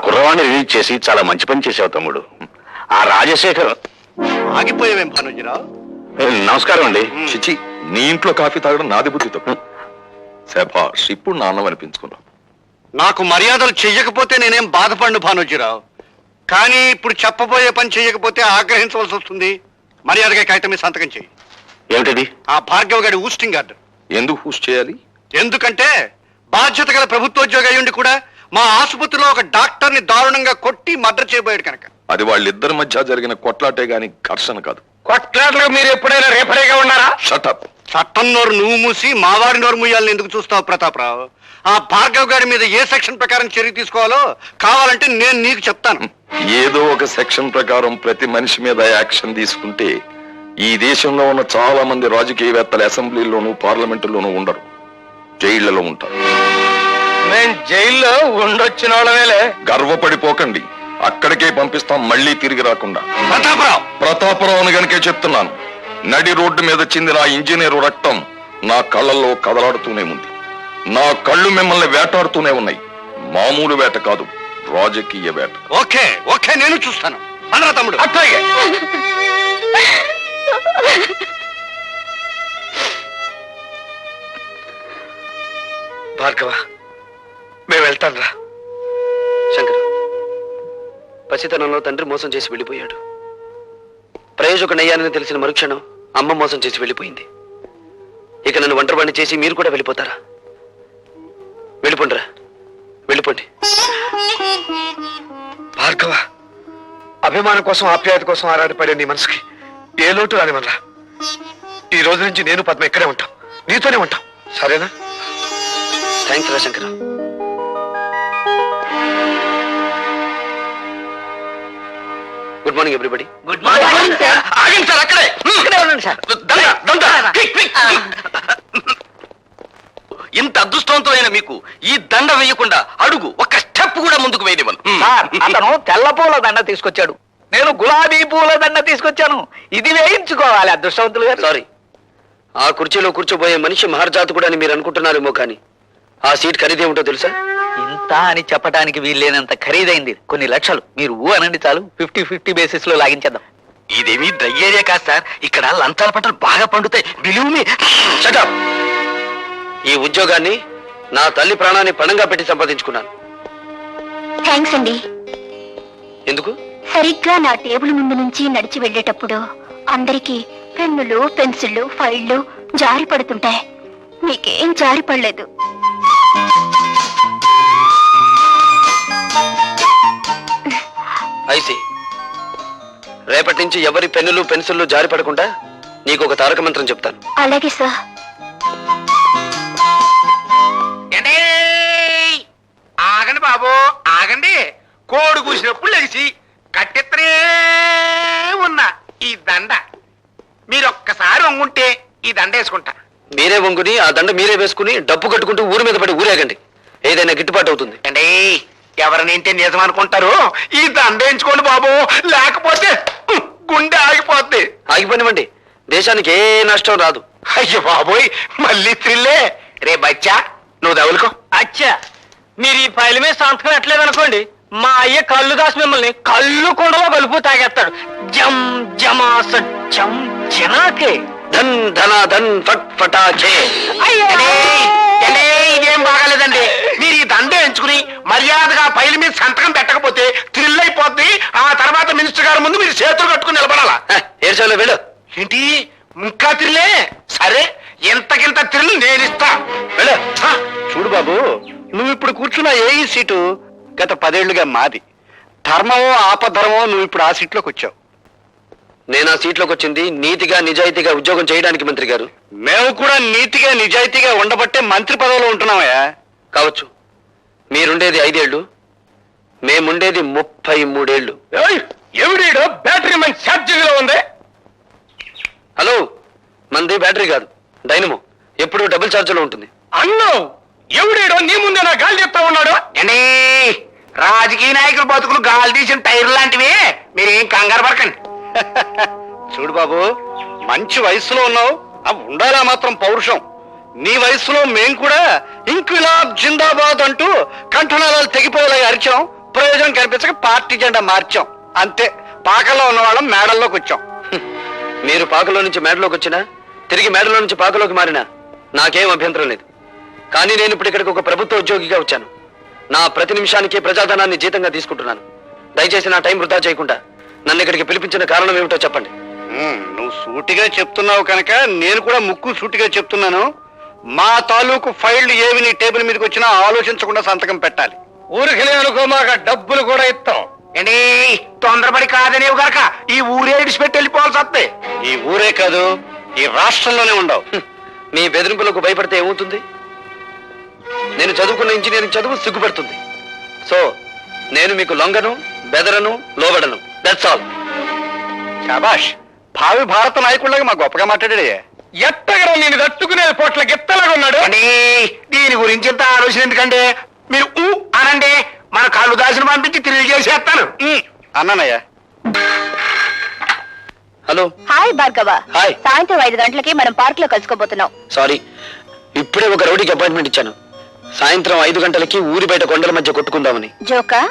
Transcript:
కుర్రవాణ్ణి release చేసి చాలా మంచి పని చేసావు తమ్ముడు. ఆ రాజశేఖర్ ఆగిపోయావేం భానుజీరావు? నమస్కారం అండి. చిచి, నీ ఇంట్లో కాఫీ తాగడం నాది బుద్ధి తప్పు. శభాష్, ఇప్పుడు నాన్నం అనిపించుకున్నావు. నాకు మర్యాదలు చెయ్యకపోతే నేనేం బాధపడను భానుజీరావు, కానీ ఇప్పుడు చెప్పబోయే పని చెయ్యకపోతే ఆగ్రహించవలసి వస్తుంది. మర్యాదగా కాగితం మీద సంతకం చెయ్యి. ఏమిటది? ఆ భార్గవ్ గారి ఊస్టింగ్ ఆర్డర్. ఎందుకు హూస్ చేయాలి? ఎందుకంటే బాధ్యత గల ప్రభుత్వోద్యోగి అయ్యుండి కూడా మా ఆసుపత్రిలో ఒక డాక్టర్ని దారుణంగా కొట్టి మర్డర్ చేయబోయాడు కనుక. అది వాళ్ళిద్దరి మధ్య జరిగిన కొట్లాటే గాని ఘర్షణ కాదు. కొట్లాటలకు మీరు ఎప్పుడైనా రేపరేగా ఉన్నారా? షటప్. చట్టం నోరు నువ్వు మూసి మావారి నోరు మూయాలని ఎందుకు చూస్తావు ప్రతాపరావు? ఆ భార్గవ్ గారి మీద ఏ సెక్షన్ ప్రకారం చర్య తీసుకోవాలో కావాలంటే నేను నీకు చెప్తాను. ఏదో ఒక సెక్షన్ ప్రకారం ప్రతి మనిషి మీద యాక్షన్ తీసుకుంటే ఈ దేశంలో ఉన్న చాలా మంది రాజకీయవేత్తలు అసెంబ్లీలోనూ పార్లమెంటులోనూ ఉండరు, జైళ్లలో ఉంటారు. నేను జైల్లో ఉండొచ్చిన వాళ్ళవేలే. గర్వపడిపోకండి, అక్కడికే పంపిస్తాం, మళ్ళీ తిరిగి రాకుండా. ప్రతాపరావు గనుకే చెప్తున్నాను. నడి రోడ్డు మీద చిందిన ఇంజనీరు రక్తం నా కళ్ళల్లో కదలాడుతూనే ఉంది. నా కళ్ళు మిమ్మల్ని వేటాడుతూనే ఉన్నాయి. మామూలు వేట కాదు, రాజకీయ వేట. ఓకే ఓకే, నేను చూస్తాను. అనరా తమ్ముడు. అట్లాగే. భార్గవ, మేము వెళ్తాను రా. శంకర్, పసితనంలో తండ్రి మోసం చేసి వెళ్ళిపోయాడు. ప్రయోజకుడయ్యానని తెలిసిన మరుక్షణం అమ్మ మోసం చేసి వెళ్ళిపోయింది. ఇక నన్ను ఒంటరివాణ్ణి చేసి మీరు కూడా వెళ్ళిపోతారా? వెళ్ళిపోండిరా, వెళ్ళిపోండి. భార్గవ, అభిమానం కోసం ఆప్యాయత కోసం ఆరాటపడే నీ మనసుకి ఏ లోటు రానివల్లా. ఈ రోజు నుంచి నేను పద్మ ఇక్కడే ఉంటాం, నీతోనే ఉంటాం, సరేనా? థ్యాంక్స్ రా Shankar. Good morning everybody. Good morning sir. ఆగండి సార్, అక్కడే ఉండండి సార్. ఇంత అదృష్టవంతమైన మీకు ఈ దండ వేయకుండా అడుగు ఒక్క స్టెప్ కూడా ముందుకు వేయనివ్వను. సార్, అతను తెల్ల పూల దండ తీసుకొచ్చాడు, నేను గులాబీ పూల దండ తీసుకొచ్చాను. ఇది వేయించుకోవాలి అదృష్టవంతులు గారు. సారీ, ఆ కుర్చీలో కూర్చోబోయే మనిషి మహర్జాతకుడు అని మీరు అనుకుంటున్నారేమో, కానీ ఆ సీట్ ఖరీదేమిటో తెలుసా? ఇంత అని చెప్పడానికి వీల్లేనంత ఖరీదైంది. కొన్ని లక్షలు. మీరు ఊ అనండి చాలు, 50-50 బేసిస్ లో లాగించేద్దాం. ఇదేమీ డ్రై ఏరియా కాదు సార్, ఇక్కడ లంచాల పంటలు బాగా పండుతాయి. Believe me. Shut up. ఈ ఉద్యోగాన్ని నా తల్లి ప్రాణాన్ని పణంగా పెట్టి సంపాదించుకున్నాను. థ్యాంక్స్ అండి. ఎందుకు? సరిగ్గా నా టేబుల్ ముందు నుంచి నడిచి వెళ్ళేటప్పుడు అందరికీ పెన్నులు, పెన్సిళ్ళు, ఫైళ్లు జారి పడుతుంటాయి. మీకేం జారి పడలేదు. ఐసి, రేపటి నుంచి ఎవరి పెన్నులు పెన్సిళ్ళు జారి పడకుండా నీకు ఒక తారక మంత్రం చెప్తాను. అలాగే సార్. ఆగండి బాబు, ఆగండి. కోడి కూసినప్పుడు లేచి కట్టెత్తనే ఉన్నా ఈ దండ మీరు ఒక్కసారి వంగుంటే ఈ దండ వేసుకుంటా. మీరే వంగుని ఆ దండ మీరే వేసుకుని డబ్బు కట్టుకుంటూ ఊరి మీద పడి ఊరేగండి, ఏదైనా గిట్టుబాటు అవుతుంది. అండి, ఎవరినేంటే నిజం అనుకుంటారు, ఈ దండ వేయించుకోండి బాబు, లేకపోతే గుండె ఆగిపోద్ది. ఆగిపోనివ్వండి, దేశానికి ఏ నష్టం రాదు. అయ్యో బాబోయ్, మళ్ళీ త్రిల్లే. రే బచ్చా, నువ్వు దవులుకో. అచ్చా, మీరు ఈ ఫైల్ మీద సంతకం ఎట్లేదు అనుకోండి, మా అయ్య కళ్ళు దాసి మిమ్మల్ని కళ్ళు కుండలో కలుపు తాగేస్తాడు. జం జమాస జం జనాకే ధన్ ధనా ధన్ ఫట్ ఫటాచే. ఇదేం బాగాలేదండి. మీరు ఈ దండ ఎంచుకుని మర్యాదగా ఫైల్ మీద సంతకం పెట్టకపోతే థ్రిల్ అయిపోద్ది. ఆ తర్వాత మినిస్టర్ గారి ముందు మీరు చేతులు కట్టుకుని నిలబడాలా. ఏడ్చాలో వెళ్ళు. ఏంటి ఇంకా థ్రిల్లే? సరే, ఎంతకింత థ్రిల్ నేనిస్తా. వెళ్ళు. చూడు బాబు, నువ్వు ఇప్పుడు కూర్చున్న ఏ సీటు గత 10 ఏళ్లుగా మాది. ధర్మమో ఆపధర్మమో నువ్వు ఇప్పుడు ఆ సీట్లోకి వచ్చావు. నేను ఆ సీట్లోకి వచ్చింది నీతిగా నిజాయితీగా ఉద్యోగం చేయడానికి. మంత్రి గారు, మేము కూడా నీతిగా నిజాయితీగా ఉండబట్టే మంత్రి పదవిలో ఉంటున్నామయ్యా. కావచ్చు, మీరుండేది 5 ఏళ్ళు, మేముండేది 33 ఏళ్ళు. ఎవడీడో బ్యాటరీ మన ఛార్జింగ్ లో ఉంది. హలో, మంది బ్యాటరీ కాదు, డైనమో. ఎప్పుడు డబుల్ ఛార్జ్ లో ఉంటుంది. అన్నో, ఎవడీడో నీ ముందే నా గాలి చెప్తా ఉన్నాడు. అండి, రాజకీయ నాయకుల బతుకులు గాలి తీసిన టైర్ లాంటివి, మీరేం కంగారు పడకండి. చూడు బాబు, మంచి వయసులో ఉన్నావు, ఉండాలా మాత్రం పౌరుషం. నీ వయసులో మేం కూడా ఇంక్విలాబ్ జిందాబాద్ అంటూ కంఠనాళాలు తెగిపోయేలా అరిచాం. ప్రయోజనం కనిపించక పార్టీ జెండా మార్చాం అంతే. పాకల్లో ఉన్న వాళ్ళం మేడల్లోకి వచ్చాం. మీరు పాకలో నుంచి మేడలోకి వచ్చినా తిరిగి మేడలో నుంచి పాకలోకి మారినా నాకేం అభ్యంతరం లేదు. కానీ నేను ఇప్పుడు ఇక్కడికి ఒక ప్రభుత్వ ఉద్యోగిగా వచ్చాను. నా ప్రతి నిమిషానికి ప్రజాధనాన్ని జీతంగా తీసుకుంటున్నాను. దయచేసి నా టైం వృధా చేయకుండా నన్ను ఇక్కడికి పిలిపించిన కారణం ఏమిటో చెప్పండి. నువ్వు సూటిగా చెప్తున్నావు కనుక నేను కూడా ముక్కు సూటిగా చెప్తున్నాను. మా తాలూకు ఫైళ్లు ఏవి నీ టేబుల్ మీదకి వచ్చినా ఆలోచించకుండా సంతకం పెట్టాలి. ఊరికి అనుకో మాకు డబ్బులు కూడా ఇస్తాం. ఏంటి తొందరపడి కాదనేవు గనక ఈ ఊరే ఇడిచిపెట్టి వెళ్ళిపోవాల్సి వస్తే. ఈ ఊరే కాదు, ఈ రాష్ట్రంలోనే ఉండవు. మీ బెదిరింపులకు భయపడితే ఏమవుతుంది? నేను చదువుకున్న ఇంజనీరింగ్ చదువు సిగ్గుపడుతుంది. సో నేను మీకు లొంగను, బెదరను, లోబడను. That's all. శాబాష్, భావి భారత నాయకుడిలాగా మా గొప్పగా మాట్లాడే. ఎట్టగర నేను తట్టుకునే పొట్ల గిత్తలాగా ఉన్నాడు. ఏంటి దీని గురించి ఇంత ఆలోచన ఎందుకంటే మీరు ఊ అనండి, మన కళ్ళు దాసిని పంపించి తిరిగి చేసేస్తాను. అన్నానయ్యా. హలో. హాయ్ భార్గవ. హాయ్. సాయంత్రం 5 గంటలకి మనం పార్క్ లో కలుసుకోబోతున్నాం. సారీ, ఇప్పుడే ఒక రౌడీకి అపాయింట్మెంట్ ఇచ్చాను. సాయంత్రం 5 గంటలకి ఊరి బయట కొండల మధ్య కొట్టుకుందామని. జోకా?